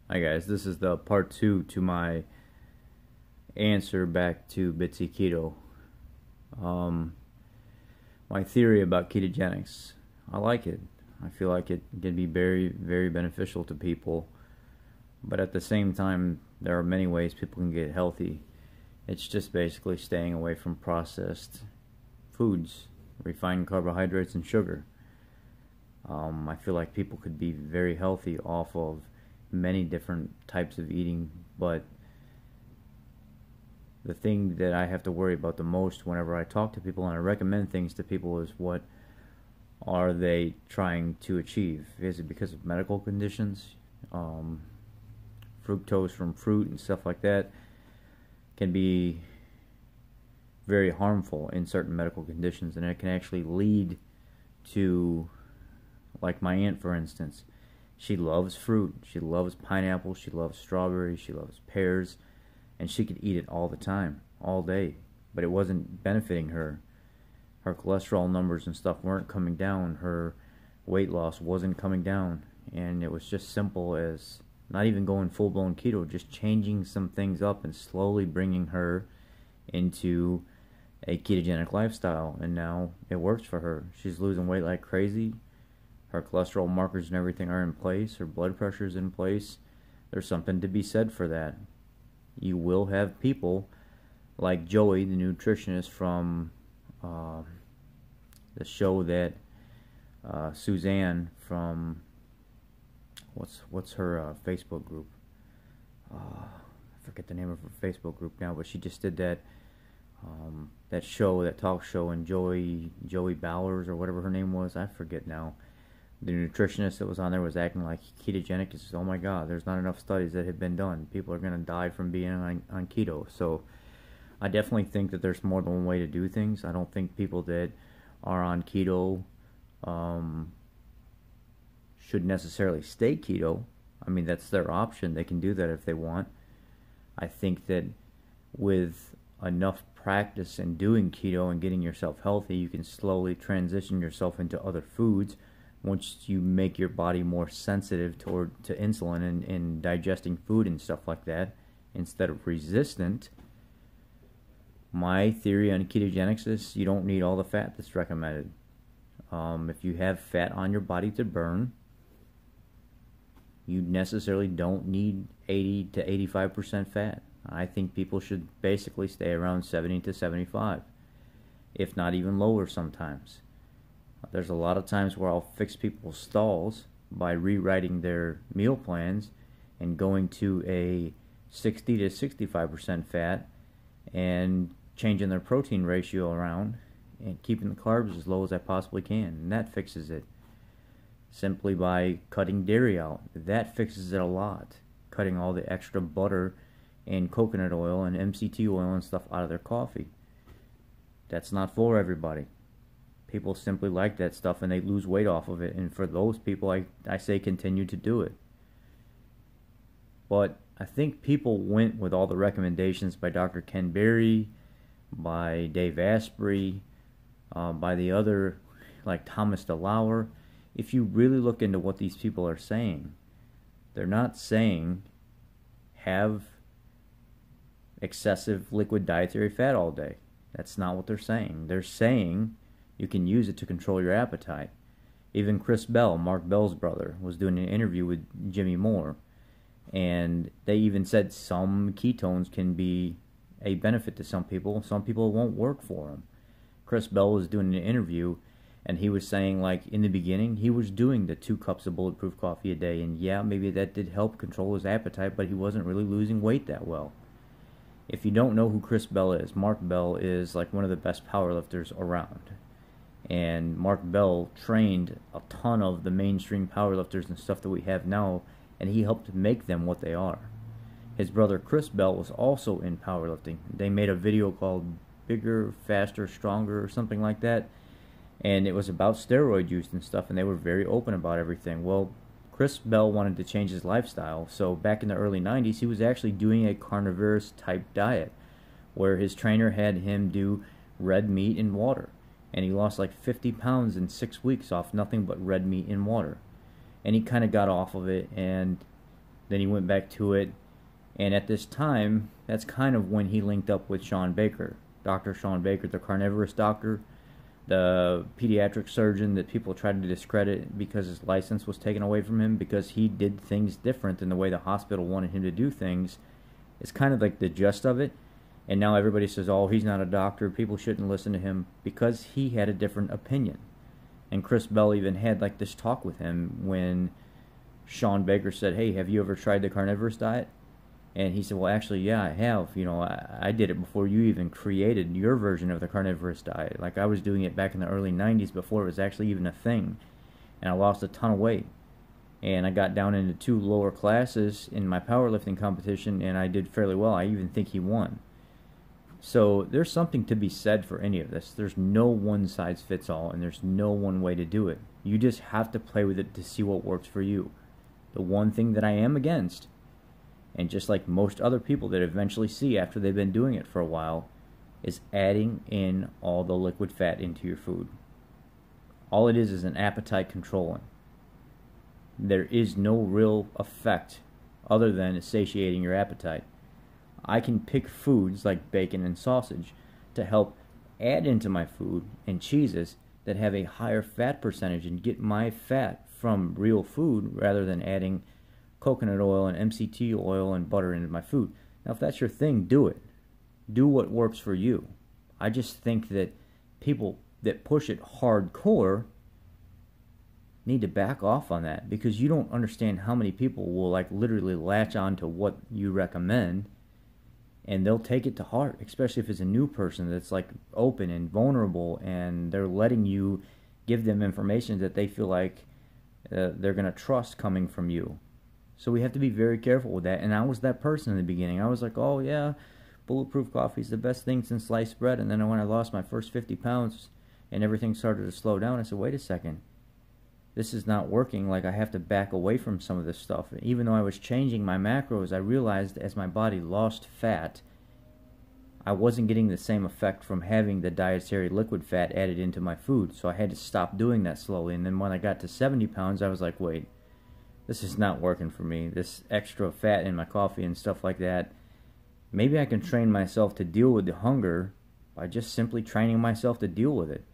Hi guys, this is the part 2 to my answer back to Bitsy Keto. Um, my theory about ketogenics. I like it. I feel like it can be very, very beneficial to people. But at the same time, there are many ways people can get healthy. It's just basically staying away from processed foods, refined carbohydrates, and sugar. I feel like people could be very healthy off of many different types of eating, but the thing that I have to worry about the most whenever I talk to people and I recommend things to people is what are they trying to achieve? Is it because of medical conditions? Fructose from fruit and stuff like that can be very harmful in certain medical conditions, and it can actually lead to, like my aunt for instance, she loves fruit, she loves pineapple, she loves strawberries, she loves pears, and she could eat it all the time, all day, but it wasn't benefiting her. Her cholesterol numbers and stuff weren't coming down, her weight loss wasn't coming down, and it was just simple as not even going full-blown keto, just changing some things up and slowly bringing her into a ketogenic lifestyle, and now it works for her. She's losing weight like crazy. Her cholesterol markers and everything are in place. Her blood pressure is in place. There's something to be said for that. You will have people like Joey, the nutritionist from the show that Suzanne from what's her Facebook group? I forget the name of her Facebook group now, but she just did that that show, that talk show, and Joey Bowers or whatever her name was, I forget now. The nutritionist that was on there was acting like ketogenic. He says, oh my god, there's not enough studies that have been done. People are going to die from being on keto. So I definitely think that there's more than one way to do things. I don't think people that are on keto should necessarily stay keto. I mean, that's their option. They can do that if they want. I think that with enough practice in doing keto and getting yourself healthy, you can slowly transition yourself into other foods once you make your body more sensitive to insulin and digesting food and stuff like that, instead of resistant. My theory on ketogenics is you don't need all the fat that's recommended. If you have fat on your body to burn, you necessarily don't need 80 to 85% fat. I think people should basically stay around 70 to 75, if not even lower sometimes. There's a lot of times where I'll fix people's stalls by rewriting their meal plans and going to a 60 to 65% fat and changing their protein ratio around and keeping the carbs as low as I possibly can, and that fixes it. Simply by cutting dairy out, that fixes it a lot. Cutting all the extra butter and coconut oil and MCT oil and stuff out of their coffee. That's not for everybody. People simply like that stuff and they lose weight off of it, and for those people I say continue to do it. But I think people went with all the recommendations by Dr. Ken Berry, by Dave Asprey, by the other, like Thomas DeLauer. If you really look into what these people are saying, they're not saying have excessive liquid dietary fat all day. That's not what they're saying. They're saying you can use it to control your appetite. Even Chris Bell, Mark Bell's brother, was doing an interview with Jimmy Moore, and they even said some ketones can be a benefit to some people. Some people it won't work for them. Chris Bell was doing an interview, and he was saying, like, in the beginning, he was doing the 2 cups of bulletproof coffee a day, and yeah, maybe that did help control his appetite, but he wasn't really losing weight that well. If you don't know who Chris Bell is, Mark Bell is like one of the best powerlifters around. And Mark Bell trained a ton of the mainstream powerlifters and stuff that we have now, and he helped make them what they are. His brother Chris Bell was also in powerlifting. They made a video called Bigger, Faster, Stronger or something like that, and it was about steroid use and stuff, and they were very open about everything. Well, Chris Bell wanted to change his lifestyle, so back in the early 90s he was actually doing a carnivorous type diet where his trainer had him do red meat and water, and he lost like 50 pounds in 6 weeks off nothing but red meat and water. And he kind of got off of it, and Then he went back to it, and at this time, that's kind of when he linked up with Sean Baker, Dr. Sean Baker, the carnivorous doctor, the pediatric surgeon that people tried to discredit because his license was taken away from him because he did things different than the way the hospital wanted him to do things. It's kind of like the gist of it. And now everybody says, oh, he's not a doctor, people shouldn't listen to him, because he had a different opinion. And Chris Bell even had like this talk with him when Sean Baker said, hey, have you ever tried the carnivorous diet? And he said, well, actually, yeah, I have. You know, I did it before you even created your version of the carnivorous diet. Like, I was doing it back in the early 90s before it was actually even a thing. And I lost a ton of weight. And I got down into 2 lower classes in my powerlifting competition, and I did fairly well. I even think he won. So there's something to be said for any of this. There's no one size fits all, and there's no one way to do it. You just have to play with it to see what works for you. The one thing that I am against, and just like most other people that eventually see after they've been doing it for a while, is adding in all the liquid fat into your food. All it is an appetite controlling. There is no real effect other than satiating your appetite. I can pick foods like bacon and sausage to help add into my food, and cheeses that have a higher fat percentage, and get my fat from real food rather than adding coconut oil and MCT oil and butter into my food. Now, if that's your thing, do it. Do what works for you. I just think that people that push it hardcore need to back off on that, because you don't understand how many people will like literally latch on to what you recommend, and they'll take it to heart, especially if it's a new person that's like open and vulnerable, and they're letting you give them information that they feel like they're going to trust coming from you. So we have to be very careful with that. And I was that person in the beginning. I was like, oh yeah, bulletproof coffee is the best thing since sliced bread. And then when I lost my first 50 pounds and everything started to slow down, I said, wait a second, this is not working. Like, I have to back away from some of this stuff. And even though I was changing my macros, I realized as my body lost fat, I wasn't getting the same effect from having the dietary liquid fat added into my food. So I had to stop doing that slowly. And then when I got to 70 pounds, I was like, wait, this is not working for me. This extra fat in my coffee and stuff like that. Maybe I can train myself to deal with the hunger by just simply training myself to deal with it.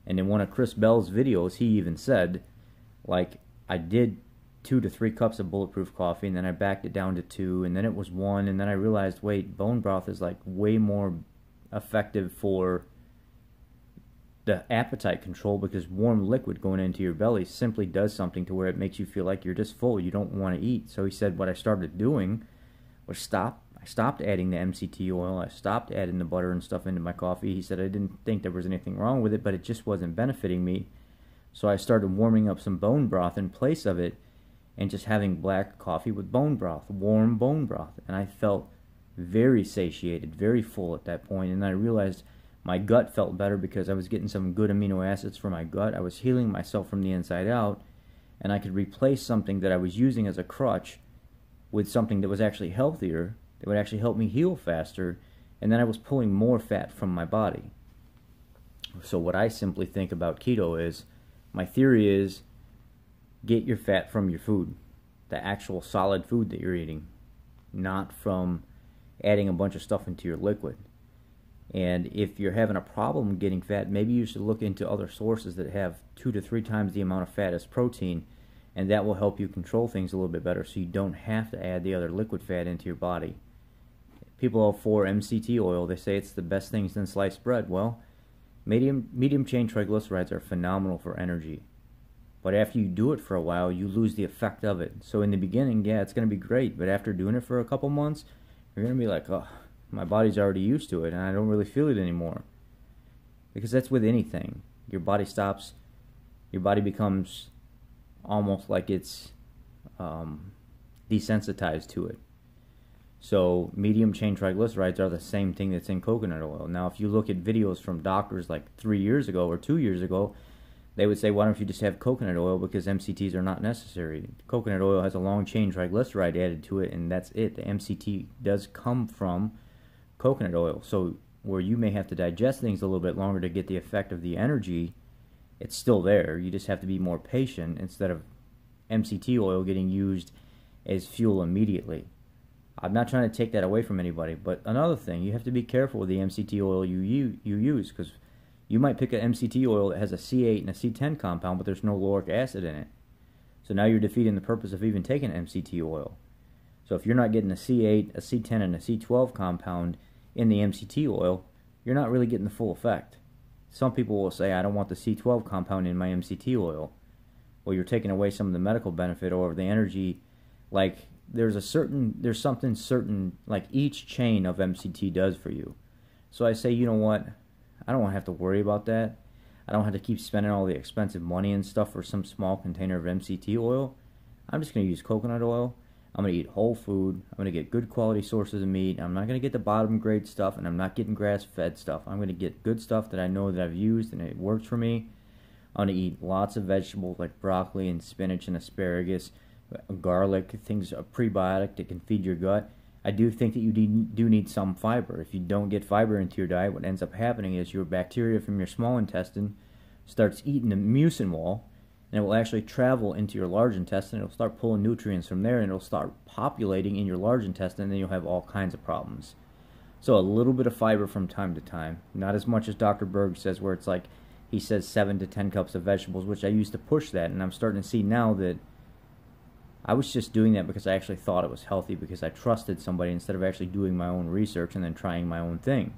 And in one of Chris Bell's videos, he even said, like, I did 2 to 3 cups of bulletproof coffee, and then I backed it down to 2, and then it was 1, and then I realized, wait, bone broth is like way more effective for the appetite control, because warm liquid going into your belly simply does something to where it makes you feel like you're just full, you don't want to eat. So he said what I started doing was I stopped adding the MCT oil, I stopped adding the butter and stuff into my coffee. He said I didn't think there was anything wrong with it, but it just wasn't benefiting me. So I started warming up some bone broth in place of it, and just having black coffee with bone broth, warm bone broth. And I felt very satiated, very full at that point. And I realized my gut felt better because I was getting some good amino acids from my gut. I was healing myself from the inside out, and I could replace something that I was using as a crutch with something that was actually healthier, that would actually help me heal faster, and then I was pulling more fat from my body. So what I simply think about keto is, my theory is, get your fat from your food, the actual solid food that you're eating, not from adding a bunch of stuff into your liquid. And if you're having a problem getting fat, maybe you should look into other sources that have 2 to 3 times the amount of fat as protein, and that will help you control things a little bit better, so you don't have to add the other liquid fat into your body. People are for MCT oil. They say it's the best thing since sliced bread. Well, medium chain triglycerides are phenomenal for energy. But after you do it for a while, you lose the effect of it. So in the beginning, yeah, it's going to be great. But after doing it for a couple months, you're going to be like, oh, my body's already used to it, and I don't really feel it anymore. Because that's with anything. Your body stops, your body becomes almost like it's desensitized to it. So medium chain triglycerides are the same thing that's in coconut oil. Now, if you look at videos from doctors like 3 years ago or 2 years ago, they would say, why don't you just have coconut oil, because MCTs are not necessary. Coconut oil has a long chain triglyceride added to it, and that's it. The MCT does come from coconut oil. So where you may have to digest things a little bit longer to get the effect of the energy, it's still there. You just have to be more patient, instead of MCT oil getting used as fuel immediately. I'm not trying to take that away from anybody, but another thing, you have to be careful with the MCT oil you use, because you might pick an MCT oil that has a C8 and a C10 compound, but there's no lauric acid in it. So now you're defeating the purpose of even taking MCT oil. So if you're not getting a C8, a C10, and a C12 compound in the MCT oil, you're not really getting the full effect. Some people will say, I don't want the C12 compound in my MCT oil. Well, you're taking away some of the medical benefit or the energy. Like, there's something certain, like each chain of MCT does for you. So I say, you know what? I don't have to worry about that. I don't have to keep spending all the expensive money and stuff for some small container of MCT oil. I'm just going to use coconut oil. I'm going to eat whole food. I'm going to get good quality sources of meat. I'm not going to get the bottom grade stuff, and I'm not getting grass-fed stuff. I'm going to get good stuff that I know that I've used and it works for me. I'm going to eat lots of vegetables like broccoli and spinach and asparagus, garlic, things, a prebiotic that can feed your gut. I do think that you do need some fiber. If you don't get fiber into your diet, what ends up happening is your bacteria from your small intestine starts eating the mucin wall, and it will actually travel into your large intestine. It'll start pulling nutrients from there, and it'll start populating in your large intestine, and then you'll have all kinds of problems. So a little bit of fiber from time to time. Not as much as Dr. Berg says, where it's like he says 7 to 10 cups of vegetables, which I used to push that, and I'm starting to see now that I was just doing that because I actually thought it was healthy, because I trusted somebody instead of actually doing my own research and then trying my own thing.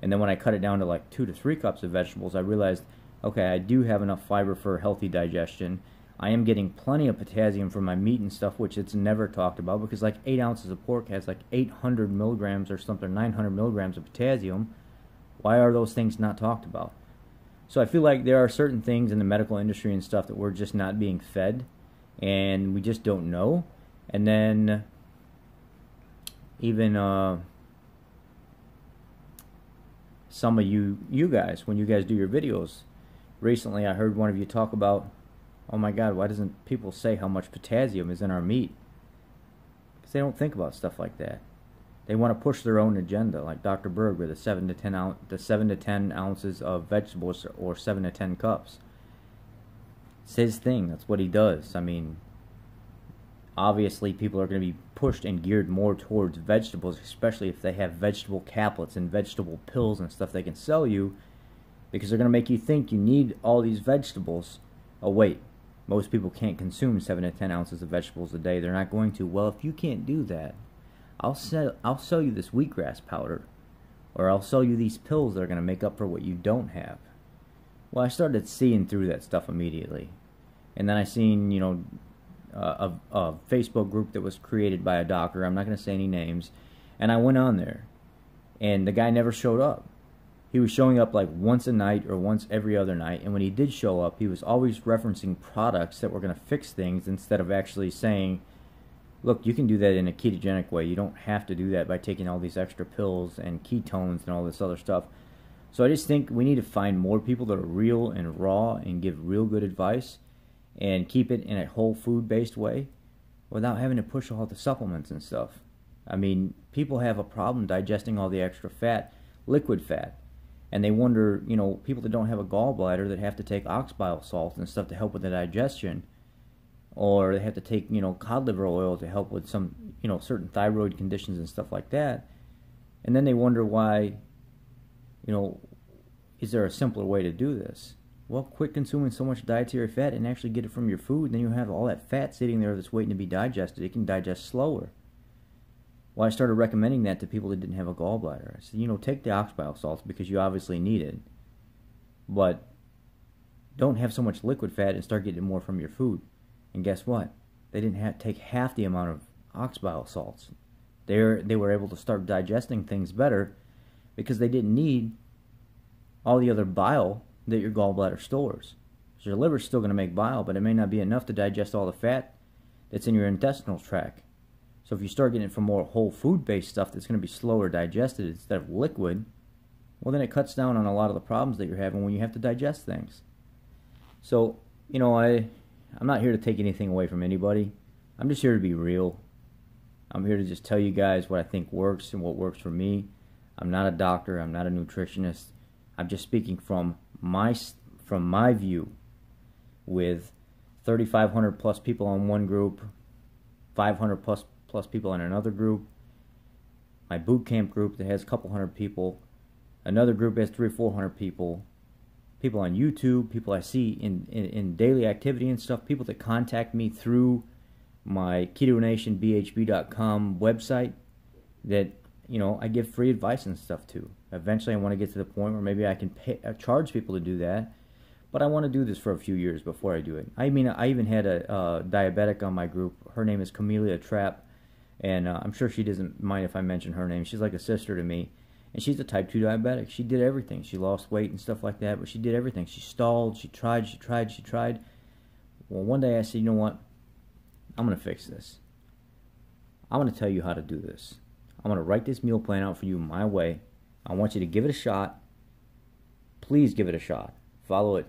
And then when I cut it down to like 2 to 3 cups of vegetables, I realized, okay, I do have enough fiber for healthy digestion. I am getting plenty of potassium from my meat and stuff, which it's never talked about, because like 8 ounces of pork has like 800 milligrams or something, 900 milligrams of potassium. Why are those things not talked about? So I feel like there are certain things in the medical industry and stuff that we're just not being fed, and we just don't know. And then even some of you guys, when you guys do your videos, recently I heard one of you talk about, oh my God, why doesn't people say how much potassium is in our meat? Because they don't think about stuff like that. They want to push their own agenda, like Dr. Berg with the 7 to 10 ounces of vegetables, or 7 to 10 cups. It's his thing. That's what he does. I mean, obviously people are going to be pushed and geared more towards vegetables, especially if they have vegetable caplets and vegetable pills and stuff they can sell you, because they're going to make you think you need all these vegetables. Oh wait, most people can't consume 7 to 10 ounces of vegetables a day. They're not going to. Well, if you can't do that, I'll sell you this wheatgrass powder, or I'll sell you these pills that are going to make up for what you don't have. Well, I started seeing through that stuff immediately. And then I seen, you know, a Facebook group that was created by a doctor. I'm not going to say any names. And I went on there, and the guy never showed up. He was showing up like once a night or once every other night. And when he did show up, he was always referencing products that were going to fix things, instead of actually saying, look, you can do that in a ketogenic way. You don't have to do that by taking all these extra pills and ketones and all this other stuff. So I just think we need to find more people that are real and raw and give real good advice, and keep it in a whole food based way without having to push all the supplements and stuff. I mean, people have a problem digesting all the extra fat, liquid fat, and they wonder, you know, people that don't have a gallbladder that have to take ox bile salts and stuff to help with the digestion, or they have to take, you know, cod liver oil to help with some, you know, certain thyroid conditions and stuff like that. And then they wonder why, you know, is there a simpler way to do this? Well, quit consuming so much dietary fat and actually get it from your food. Then you have all that fat sitting there that's waiting to be digested. It can digest slower. Well, I started recommending that to people that didn't have a gallbladder. I said, you know, take the ox bile salts because you obviously need it, but don't have so much liquid fat and start getting more from your food. And guess what? They didn't take half the amount of ox bile salts. They were able to start digesting things better because they didn't need all the other bile that your gallbladder stores. So your liver's still going to make bile, but it may not be enough to digest all the fat that's in your intestinal tract. So if you start getting it from more whole food-based stuff that's going to be slower digested instead of liquid, well, then it cuts down on a lot of the problems that you're having when you have to digest things. So, you know, I'm not here to take anything away from anybody. I'm just here to be real. I'm here to just tell you guys what I think works and what works for me. I'm not a doctor. I'm not a nutritionist. I'm just speaking from my view, with 3,500 plus people on one group, 500 plus people in another group. My boot camp group that has a couple hundred people. Another group has 300 or 400 people. People on YouTube, people I see in daily activity and stuff, people that contact me through my KetoNationBHB.com website that, you know, I give free advice and stuff to. Eventually I want to get to the point where maybe I can charge people to do that, but I want to do this for a few years before I do it. I mean, I even had a diabetic on my group. Her name is Camellia Trapp, and I'm sure she doesn't mind if I mention her name. She's like a sister to me. And she's a type 2 diabetic. She did everything. She lost weight and stuff like that, but she did everything. She stalled, she tried. Well, one day I said, you know what? I'm going to fix this. I'm going to tell you how to do this. I'm going to write this meal plan out for you my way. I want you to give it a shot. Please give it a shot. Follow it.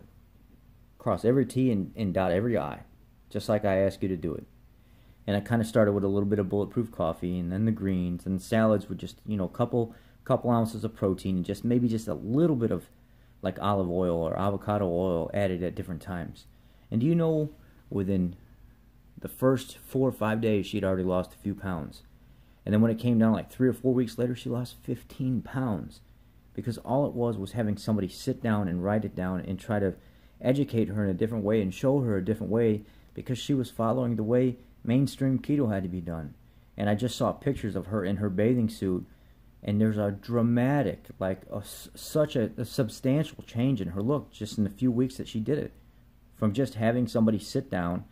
Cross every T and dot every I, just like I asked you to do it. And I kind of started with a little bit of bulletproof coffee, and then the greens, and salads with just, you know, couple ounces of protein, and just maybe just a little bit of like olive oil or avocado oil added at different times. And do you know, within the first 4 or 5 days, she'd already lost a few pounds. And then when it came down like 3 or 4 weeks later, she lost 15 pounds. Because all it was having somebody sit down and write it down and try to educate her in a different way and show her a different way, because she was following the way mainstream keto had to be done. And I just saw pictures of her in her bathing suit, and there's a dramatic, like such a substantial change in her look just in the few weeks that she did it. From just having somebody sit down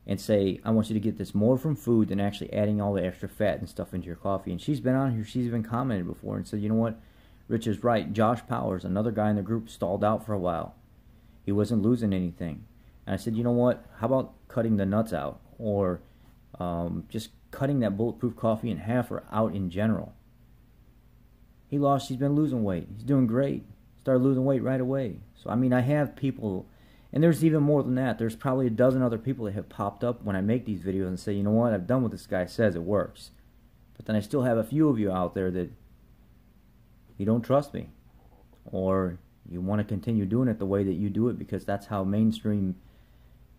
and say, I want you to get this more from food than actually adding all the extra fat and stuff into your coffee. And she's been on here, she's even commented before and said, you know what, Rich is right. Josh Powers, another guy in the group, stalled out for a while. He wasn't losing anything. And I said, you know what, how about cutting the nuts out? Or just cutting that bulletproof coffee in half or out in general. He's been losing weight. He's doing great. Started losing weight right away. So, I mean, I have people, and there's even more than that. There's probably a dozen other people that have popped up when I make these videos and say, you know what, I've done what this guy says, it works. But then I still have a few of you out there that you don't trust me. Or you want to continue doing it the way that you do it because that's how mainstream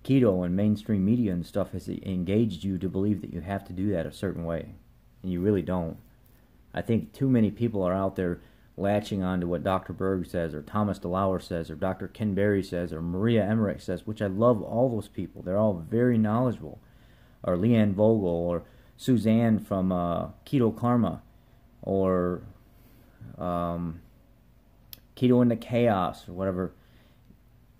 keto and mainstream media and stuff has engaged you to believe that you have to do that a certain way. And you really don't. I think too many people are out there latching on to what Dr. Berg says, or Thomas DeLauer says, or Dr. Ken Berry says, or Maria Emmerich says, which I love all those people. They're all very knowledgeable. Or Leanne Vogel, or Suzanne from Keto Karma, or Keto into Chaos, or whatever.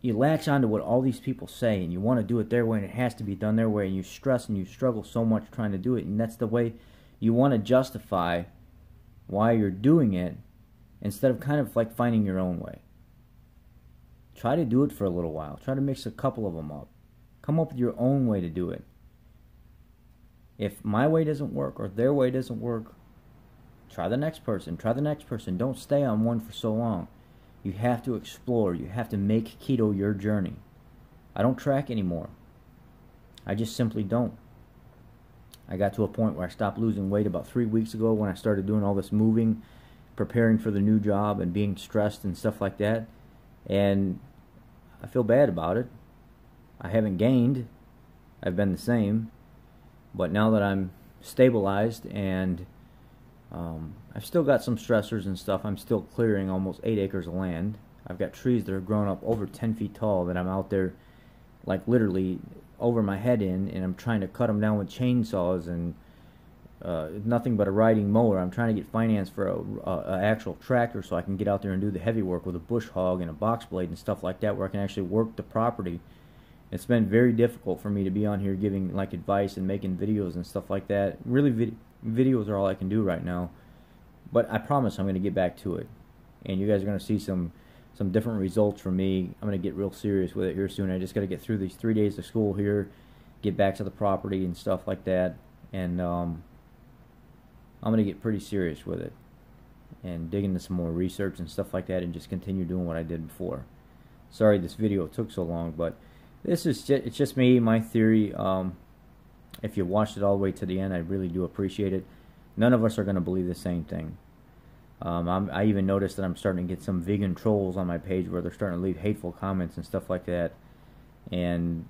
You latch on to what all these people say, and you want to do it their way, and it has to be done their way, and you stress and you struggle so much trying to do it, and that's the way you want to justify why you're doing it, instead of kind of like finding your own way. Try to do it for a little while. Try to mix a couple of them up. Come up with your own way to do it. If my way doesn't work or their way doesn't work, try the next person. Try the next person. Don't stay on one for so long. You have to explore. You have to make keto your journey. I don't track anymore. I just simply don't. I got to a point where I stopped losing weight about 3 weeks ago when I started doing all this moving, preparing for the new job and being stressed and stuff like that. And I feel bad about it. I haven't gained. I've been the same. But now that I'm stabilized and I've still got some stressors and stuff, I'm still clearing almost 8 acres of land. I've got trees that are grown up over 10 feet tall that I'm out there like literally over my head in, and I'm trying to cut them down with chainsaws and nothing but a riding mower. I'm trying to get finance for a actual tractor so I can get out there and do the heavy work with a bush hog and a box blade and stuff like that, where I can actually work the property. It's been very difficult for me to be on here giving like advice and making videos and stuff like that. Really, videos are all I can do right now, but I promise I'm going to get back to it, and you guys are going to see some different results from me. I'm going to get real serious with it here soon. I just got to get through these 3 days of school here, get back to the property and stuff like that, and I'm going to get pretty serious with it and dig into some more research and stuff like that and just continue doing what I did before. Sorry this video took so long, but this is it's just me, my theory. If you watched it all the way to the end, I really do appreciate it. None of us are going to believe the same thing. I even noticed that I'm starting to get some vegan trolls on my page where they're starting to leave hateful comments and stuff like that. And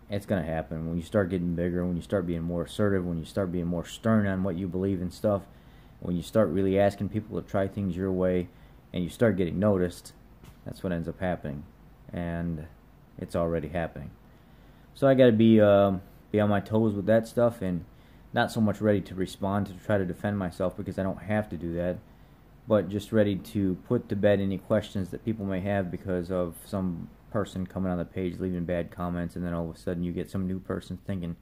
It's going to happen. When you start getting bigger, when you start being more assertive, when you start being more stern on what you believe in stuff, when you start really asking people to try things your way, and you start getting noticed, that's what ends up happening. And it's already happening. So I got to be on my toes with that stuff, and not so much ready to respond to try to defend myself, because I don't have to do that, but just ready to put to bed any questions that people may have because of some person coming on the page leaving bad comments, and then all of a sudden you get some new person thinking,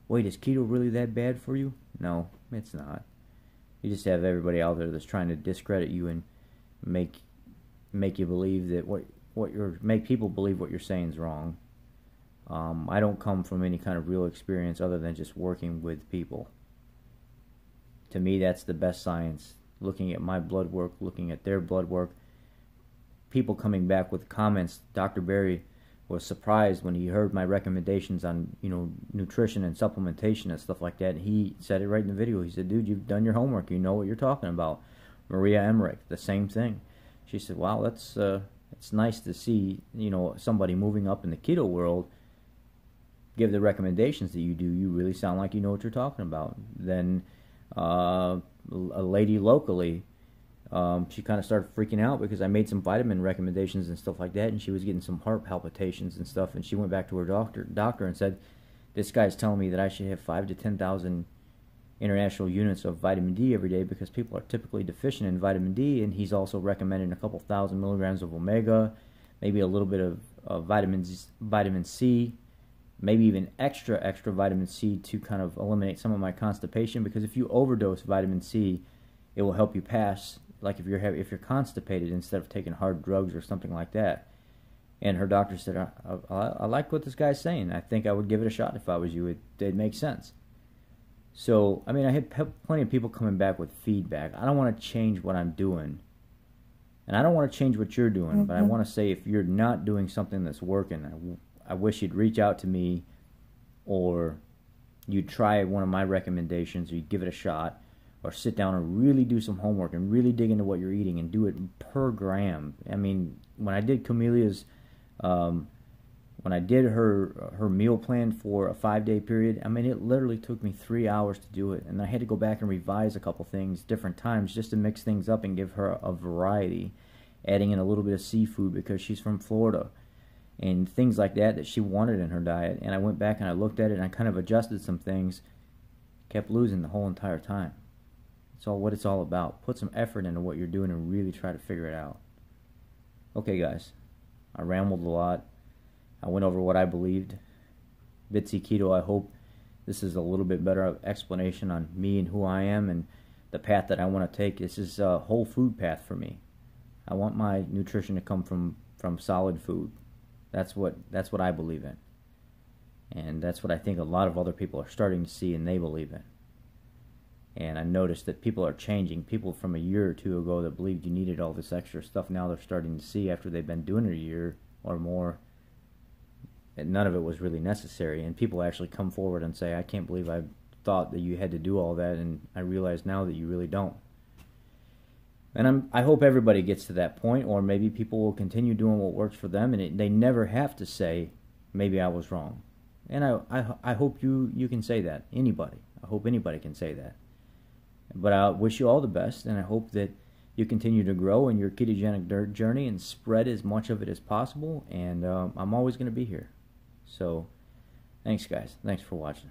wait, is keto really that bad for you? No, it's not. You just have everybody out there that's trying to discredit you and make you believe that make people believe what you're saying is wrong. I don't come from any kind of real experience other than just working with people. To me, that's the best science. Looking at my blood work, looking at their blood work, people coming back with comments. Dr. Berry was surprised when he heard my recommendations on, nutrition and supplementation and stuff like that. And he said it right in the video. He said, dude, you've done your homework. You know what you're talking about. Maria Emmerich, the same thing. She said, wow, it's nice to see, somebody moving up in the keto world give the recommendations that you do. You really sound like you know what you're talking about. Then a lady locally, she kind of started freaking out because I made some vitamin recommendations and stuff like that, and she was getting some heart palpitations and stuff, and she went back to her doctor and said, this guy's telling me that I should have 5,000 to 10,000 international units of vitamin D every day because people are typically deficient in vitamin D, and he's also recommending a couple thousand milligrams of omega, maybe a little bit of vitamin C, maybe even extra vitamin C to kind of eliminate some of my constipation, because if you overdose vitamin C, it will help you pass, like if you're constipated, instead of taking hard drugs or something like that. And her doctor said, I like what this guy's saying. I think I would give it a shot if I was you. It makes sense. So, I mean, I had plenty of people coming back with feedback. I don't want to change what I'm doing, and I don't want to change what you're doing, but I want to say if you're not doing something that's working, I wish you'd reach out to me, or you'd try one of my recommendations, or you'd give it a shot, or sit down and really do some homework and really dig into what you're eating and do it per gram. I mean, when I did Camelia's, when I did her meal plan for a 5-day period, I mean, it literally took me 3 hours to do it, and I had to go back and revise a couple things different times just to mix things up and give her a variety, adding in a little bit of seafood because she's from Florida, and things like that she wanted in her diet. And I went back and I looked at it and I kind of adjusted some things, kept losing the whole entire time. It's all what it's all about. Put some effort into what you're doing and really try to figure it out. Okay, guys, I rambled a lot. I went over what I believed. Bitsy Keto, I hope this is a little bit better explanation on me and who I am and the path that I want to take. This is a whole food path for me. I want my nutrition to come from solid food. That's what I believe in. And that's what I think a lot of other people are starting to see and they believe in. And I noticed that people are changing. People from a year or two ago that believed you needed all this extra stuff, now they're starting to see, after they've been doing it a year or more, that none of it was really necessary. And people actually come forward and say, I can't believe I thought that you had to do all that, and I realize now that you really don't. And I hope everybody gets to that point, or maybe people will continue doing what works for them, and they never have to say, maybe I was wrong. And I hope you can say that. Anybody. I hope anybody can say that. But I wish you all the best, and I hope that you continue to grow in your ketogenic journey and spread as much of it as possible. And I'm always going to be here. So, thanks, guys. Thanks for watching.